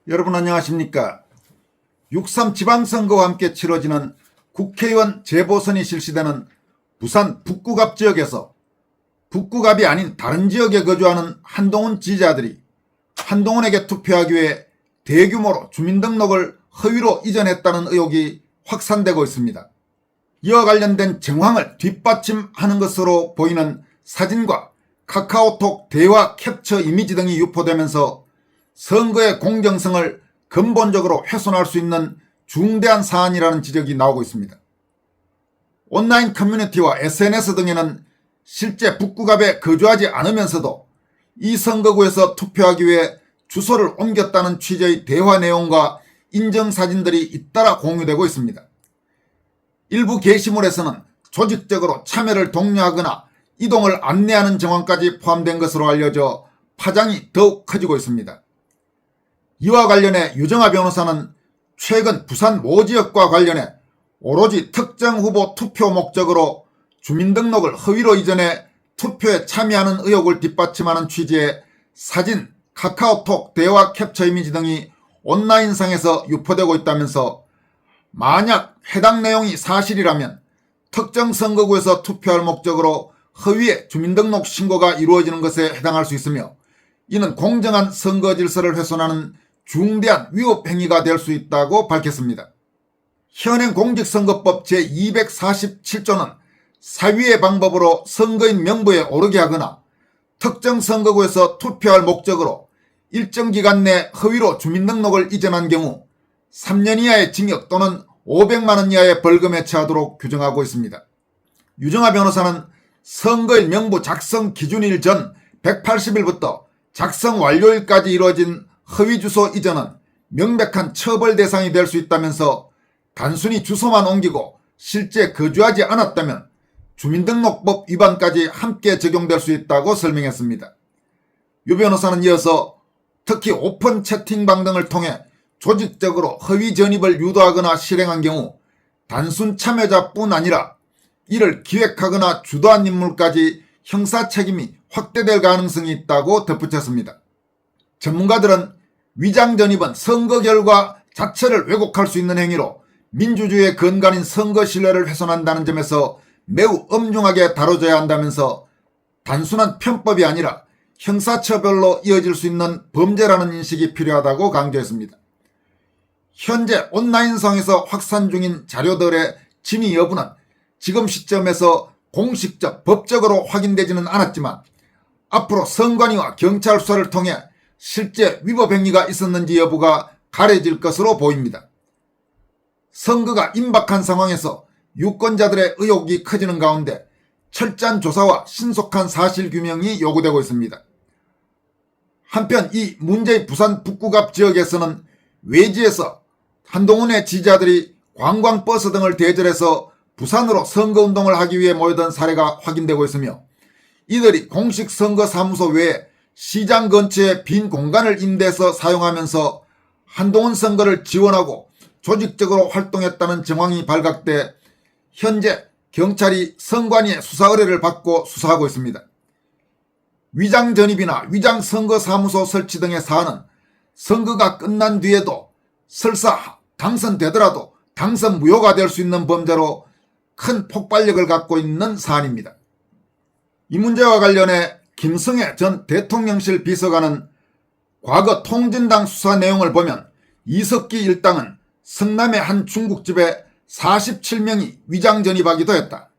여러분 안녕하십니까. 6.3 지방선거와 함께 치러지는 국회의원 재보선이 실시되는 부산 북구갑 지역에서 북구갑이 아닌 다른 지역에 거주하는 한동훈 지지자들이 한동훈에게 투표하기 위해 대규모로 주민등록을 허위로 이전했다는 의혹이 확산되고 있습니다. 이와 관련된 정황을 뒷받침하는 것으로 보이는 사진과 카카오톡 대화 캡처 이미지 등이 유포되면서 선거의 공정성을 근본적으로 훼손할 수 있는 중대한 사안이라는 지적이 나오고 있습니다. 온라인 커뮤니티와 SNS 등에는 실제 북구갑에 거주하지 않으면서도 이 선거구에서 투표하기 위해 주소를 옮겼다는 취지의 대화 내용과 인증사진들이 잇따라 공유되고 있습니다. 일부 게시물에서는 조직적으로 참여를 독려하거나 이동을 안내하는 정황까지 포함된 것으로 알려져 파장이 더욱 커지고 있습니다. 이와 관련해 유정아 변호사는 최근 부산 모 지역과 관련해 오로지 특정 후보 투표 목적으로 주민등록을 허위로 이전해 투표에 참여하는 의혹을 뒷받침하는 취지의 사진, 카카오톡 대화 캡처 이미지 등이 온라인상에서 유포되고 있다면서 만약 해당 내용이 사실이라면 특정 선거구에서 투표할 목적으로 허위의 주민등록 신고가 이루어지는 것에 해당할 수 있으며 이는 공정한 선거 질서를 훼손하는 중대한 위법 행위가 될 수 있다고 밝혔습니다. 현행 공직선거법 제247조는 사위의 방법으로 선거인 명부에 오르게 하거나 특정 선거구에서 투표할 목적으로 일정 기간 내 허위로 주민등록을 이전한 경우 3년 이하의 징역 또는 500만 원 이하의 벌금에 처하도록 규정하고 있습니다. 유정아 변호사는 선거인 명부 작성 기준일 전 180일부터 작성 완료일까지 이루어진 허위 주소 이전은 명백한 처벌 대상이 될 수 있다면서 단순히 주소만 옮기고 실제 거주하지 않았다면 주민등록법 위반까지 함께 적용될 수 있다고 설명했습니다. 유 변호사는 이어서 특히 오픈 채팅방 등을 통해 조직적으로 허위 전입을 유도하거나 실행한 경우 단순 참여자뿐 아니라 이를 기획하거나 주도한 인물까지 형사 책임이 확대될 가능성이 있다고 덧붙였습니다. 전문가들은 위장 전입은 선거 결과 자체를 왜곡할 수 있는 행위로 민주주의의 근간인 선거 신뢰를 훼손한다는 점에서 매우 엄중하게 다뤄져야 한다면서 단순한 편법이 아니라 형사처벌로 이어질 수 있는 범죄라는 인식이 필요하다고 강조했습니다. 현재 온라인상에서 확산 중인 자료들의 진위 여부는 지금 시점에서 공식적 법적으로 확인되지는 않았지만 앞으로 선관위와 경찰 수사를 통해 실제 위법 행위가 있었는지 여부가 가려질 것으로 보입니다. 선거가 임박한 상황에서 유권자들의 의혹이 커지는 가운데 철저한 조사와 신속한 사실규명이 요구되고 있습니다. 한편 이 문제의 부산 북구갑 지역에서는 외지에서 한동훈의 지지자들이 관광버스 등을 대절해서 부산으로 선거운동을 하기 위해 모이던 사례가 확인되고 있으며 이들이 공식 선거사무소 외에 시장 근처에 빈 공간을 임대해서 사용하면서 한동훈 선거를 지원하고 조직적으로 활동했다는 정황이 발각돼 현재 경찰이 선관위의 수사 의뢰를 받고 수사하고 있습니다. 위장 전입이나 위장 선거사무소 설치 등의 사안은 선거가 끝난 뒤에도 설사 당선되더라도 당선 무효가 될 수 있는 범죄로 큰 폭발력을 갖고 있는 사안입니다. 이 문제와 관련해 김성애 전 대통령실 비서관은 과거 통진당 수사 내용을 보면 이석기 일당은 성남의 한 중국집에 47명이 위장 전입하기도 했다.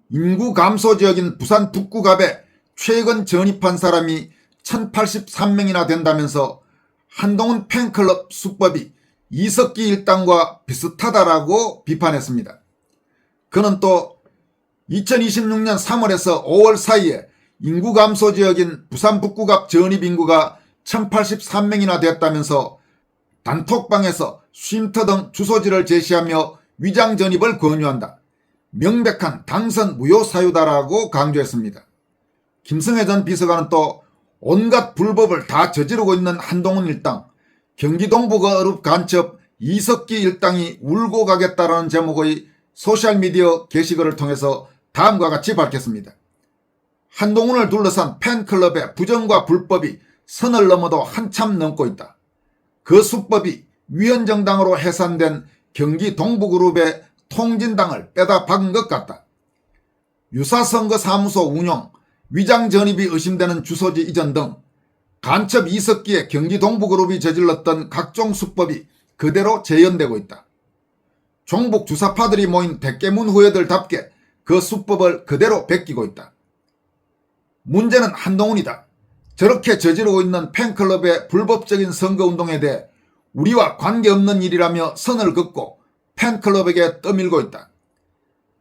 인구 감소 지역인 부산 북구갑에 최근 전입한 사람이 1083명이나 된다면서 한동훈 팬클럽 수법이 이석기 일당과 비슷하다라고 비판했습니다. 그는 또 2026년 3월에서 5월 사이에 인구 감소 지역인 부산 북구갑 전입 인구가 1083명이나 됐다면서 단톡방에서 쉼터 등 주소지를 제시하며 위장 전입을 권유한다. 명백한 당선 무효 사유다라고 강조했습니다. 김성애 전 비서관은 또 온갖 불법을 다 저지르고 있는 한동훈 일당, 경기 동부거읍 간첩 이석기 일당이 울고 가겠다라는 제목의 소셜미디어 게시글을 통해서 다음과 같이 밝혔습니다. 한동훈을 둘러싼 팬클럽의 부정과 불법이 선을 넘어도 한참 넘고 있다. 그 수법이 위헌정당으로 해산된 경기 동부그룹의 통진당을 빼다 박은 것 같다. 유사선거사무소 운영, 위장 전입이 의심되는 주소지 이전 등 간첩 이석기의 경기 동부그룹이 저질렀던 각종 수법이 그대로 재현되고 있다. 종북 주사파들이 모인 대깨문 후예들답게 그 수법을 그대로 베끼고 있다. 문제는 한동훈이다. 저렇게 저지르고 있는 팬클럽의 불법적인 선거운동에 대해 우리와 관계없는 일이라며 선을 긋고 팬클럽에게 떠밀고 있다.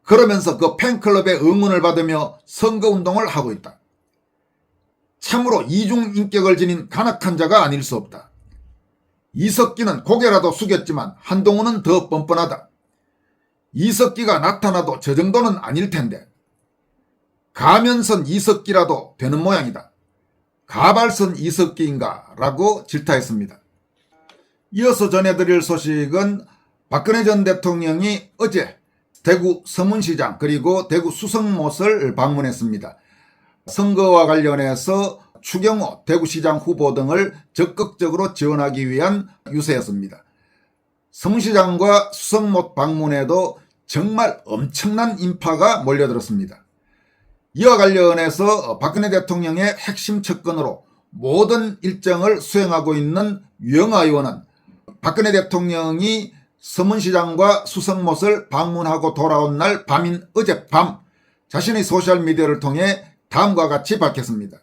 그러면서 그 팬클럽의 응원을 받으며 선거운동을 하고 있다. 참으로 이중인격을 지닌 간악한 자가 아닐 수 없다. 이석기는 고개라도 숙였지만 한동훈은 더 뻔뻔하다. 이석기가 나타나도 저 정도는 아닐 텐데 가면선 이석기라도 되는 모양이다. 가발선 이석기인가 라고 질타했습니다. 이어서 전해드릴 소식은 박근혜 전 대통령이 어제 대구 서문시장 그리고 대구 수성못을 방문했습니다. 선거와 관련해서 추경호 대구시장 후보 등을 적극적으로 지원하기 위한 유세였습니다. 서문시장과 수성못 방문에도 정말 엄청난 인파가 몰려들었습니다. 이와 관련해서 박근혜 대통령의 핵심 측근으로 모든 일정을 수행하고 있는 유영하 의원은 박근혜 대통령이 서문시장과 수성못을 방문하고 돌아온 날 밤인 어젯밤 자신의 소셜미디어를 통해 다음과 같이 밝혔습니다.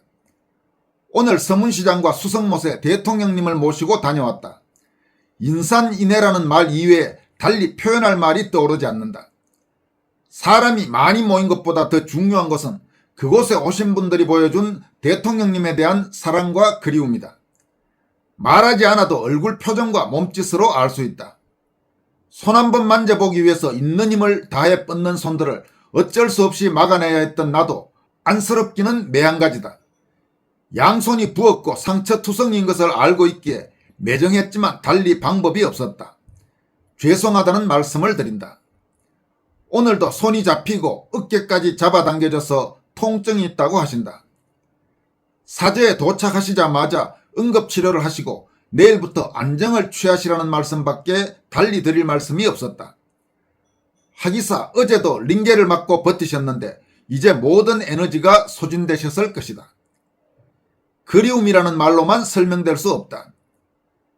오늘 서문시장과 수성못에 대통령님을 모시고 다녀왔다. 인산인해라는 말 이외에 달리 표현할 말이 떠오르지 않는다. 사람이 많이 모인 것보다 더 중요한 것은 그곳에 오신 분들이 보여준 대통령님에 대한 사랑과 그리움이다. 말하지 않아도 얼굴 표정과 몸짓으로 알 수 있다. 손 한 번 만져보기 위해서 있는 힘을 다해 뻗는 손들을 어쩔 수 없이 막아내야 했던 나도 안쓰럽기는 매한가지다. 양손이 부었고 상처투성이인 것을 알고 있기에 매정했지만 달리 방법이 없었다. 죄송하다는 말씀을 드린다. 오늘도 손이 잡히고 어깨까지 잡아당겨져서 통증이 있다고 하신다. 사저에 도착하시자마자 응급치료를 하시고 내일부터 안정을 취하시라는 말씀밖에 달리 드릴 말씀이 없었다. 하기사 어제도 링게를 맞고 버티셨는데 이제 모든 에너지가 소진되셨을 것이다. 그리움이라는 말로만 설명될 수 없다.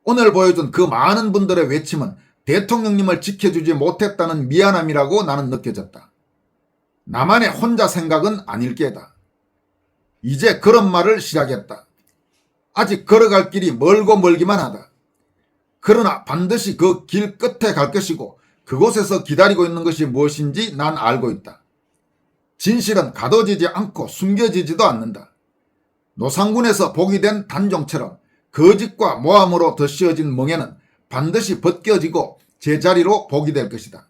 오늘 보여준 그 많은 분들의 외침은 대통령님을 지켜주지 못했다는 미안함이라고 나는 느껴졌다. 나만의 혼자 생각은 아닐 게다. 이제 그런 말을 시작했다. 아직 걸어갈 길이 멀고 멀기만 하다. 그러나 반드시 그 길 끝에 갈 것이고 그곳에서 기다리고 있는 것이 무엇인지 난 알고 있다. 진실은 가둬지지 않고 숨겨지지도 않는다. 노상군에서 복이 된 단종처럼 거짓과 모함으로 덧씌워진 멍에는 반드시 벗겨지고 제자리로 복이 될 것이다.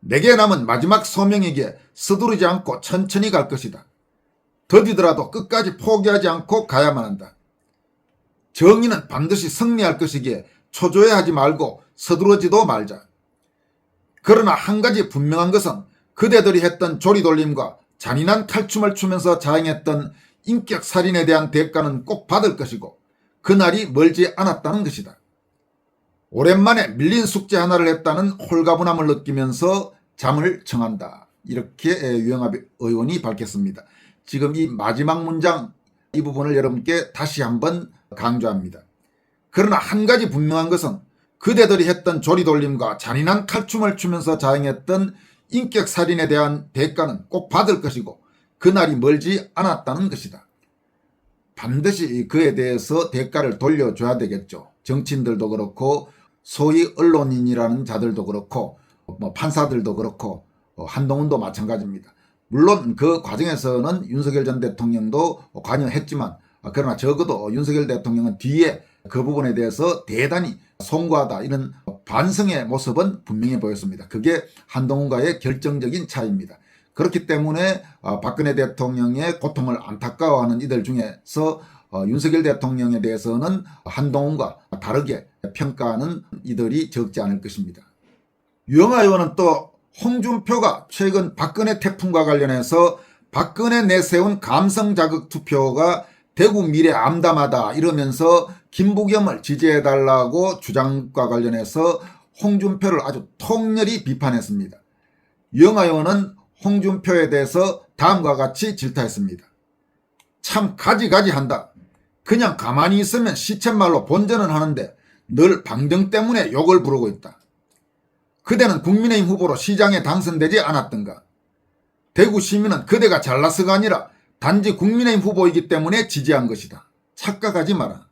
내게 남은 마지막 소명이기에 서두르지 않고 천천히 갈 것이다. 더디더라도 끝까지 포기하지 않고 가야만 한다. 정의는 반드시 승리할 것이기에 초조해하지 말고 서두르지도 말자. 그러나 한 가지 분명한 것은 그대들이 했던 조리돌림과 잔인한 탈춤을 추면서 자행했던 인격살인에 대한 대가는 꼭 받을 것이고 그날이 멀지 않았다는 것이다. 오랜만에 밀린 숙제 하나를 했다는 홀가분함을 느끼면서 잠을 청한다. 이렇게 유영하 의원이 밝혔습니다. 지금 이 마지막 문장 이 부분을 여러분께 다시 한번 강조합니다. 그러나 한 가지 분명한 것은 그대들이 했던 조리돌림과 잔인한 칼춤을 추면서 자행했던 인격살인에 대한 대가는 꼭 받을 것이고 그날이 멀지 않았다는 것이다. 반드시 그에 대해서 대가를 돌려줘야 되겠죠. 정치인들도 그렇고 소위 언론인이라는 자들도 그렇고 판사들도 그렇고 한동훈도 마찬가지입니다. 물론 그 과정에서는 윤석열 전 대통령도 관여했지만 그러나 적어도 윤석열 대통령은 뒤에 그 부분에 대해서 대단히 송구하다 이런 반성의 모습은 분명히 보였습니다. 그게 한동훈과의 결정적인 차이입니다. 그렇기 때문에 박근혜 대통령의 고통을 안타까워하는 이들 중에서 윤석열 대통령에 대해서는 한동훈과 다르게 평가하는 이들이 적지 않을 것입니다. 유영하 의원은 또 홍준표가 최근 박근혜 태풍과 관련해서 박근혜 내세운 감성자극 투표가 대구 미래 암담하다 이러면서 김부겸을 지지해달라고 주장과 관련해서 홍준표를 아주 통렬히 비판했습니다. 유영하 의원은 홍준표에 대해서 다음과 같이 질타했습니다. 참 가지가지한다. 그냥 가만히 있으면 시쳇말로 본전은 하는데 늘 방정 때문에 욕을 부르고 있다. 그대는 국민의힘 후보로 시장에 당선되지 않았던가. 대구 시민은 그대가 잘나서가 아니라 단지 국민의힘 후보이기 때문에 지지한 것이다. 착각하지 마라.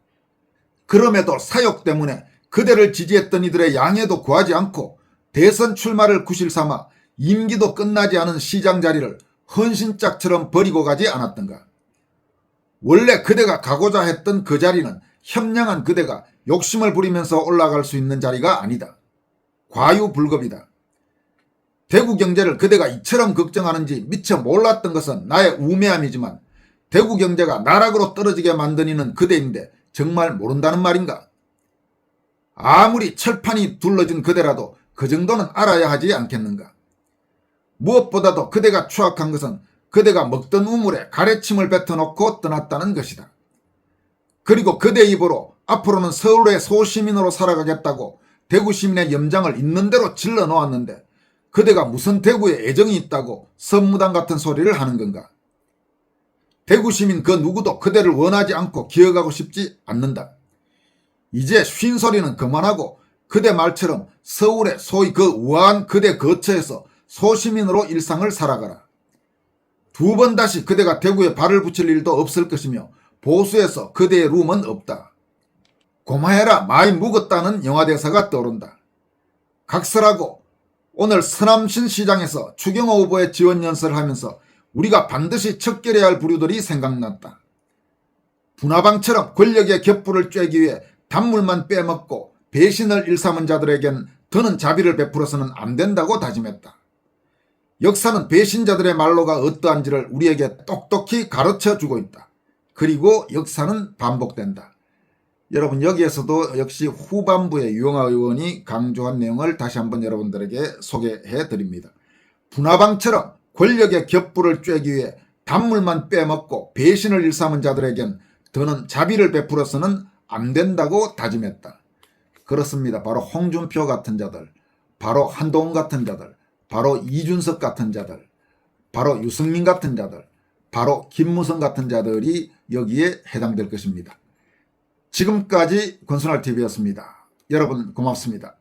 그럼에도 사욕 때문에 그대를 지지했던 이들의 양해도 구하지 않고 대선 출마를 구실삼아 임기도 끝나지 않은 시장 자리를 헌신짝처럼 버리고 가지 않았던가. 원래 그대가 가고자 했던 그 자리는 현명한 그대가 욕심을 부리면서 올라갈 수 있는 자리가 아니다. 과유불급이다. 대구 경제를 그대가 이처럼 걱정하는지 미처 몰랐던 것은 나의 우매함이지만 대구 경제가 나락으로 떨어지게 만든 이는 그대인데 정말 모른다는 말인가? 아무리 철판이 둘러진 그대라도 그 정도는 알아야 하지 않겠는가? 무엇보다도 그대가 추악한 것은 그대가 먹던 우물에 가래침을 뱉어놓고 떠났다는 것이다. 그리고 그대 입으로 앞으로는 서울의 소시민으로 살아가겠다고 대구 시민의 염장을 있는 대로 질러 놓았는데 그대가 무슨 대구에 애정이 있다고 선무당 같은 소리를 하는 건가? 대구 시민 그 누구도 그대를 원하지 않고 기억하고 싶지 않는다. 이제 쉰소리는 그만하고 그대 말처럼 서울의 소위 그 우아한 그대 거처에서 소시민으로 일상을 살아가라. 두 번 다시 그대가 대구에 발을 붙일 일도 없을 것이며 보수에서 그대의 룸은 없다. 고마해라 많이 묵었다는 영화대사가 떠오른다. 각설하고 오늘 서남신 시장에서 추경호 후보의 지원 연설을 하면서 우리가 반드시 척결해야 할 부류들이 생각났다. 분화방처럼 권력의 겹불을 쬐기 위해 단물만 빼먹고 배신을 일삼은 자들에겐 더는 자비를 베풀어서는 안 된다고 다짐했다. 역사는 배신자들의 말로가 어떠한지를 우리에게 똑똑히 가르쳐주고 있다. 그리고 역사는 반복된다. 여러분 여기에서도 역시 후반부에 유영하 의원이 강조한 내용을 다시 한번 여러분들에게 소개해 드립니다. 분화방처럼 권력의 겹불을 쬐기 위해 단물만 빼먹고 배신을 일삼은 자들에겐 더는 자비를 베풀어서는 안 된다고 다짐했다. 그렇습니다. 바로 홍준표 같은 자들, 바로 한동훈 같은 자들, 바로 이준석 같은 자들, 바로 유승민 같은 자들, 바로 김무성 같은 자들이 여기에 해당될 것입니다. 지금까지 권순할TV였습니다. 여러분 고맙습니다.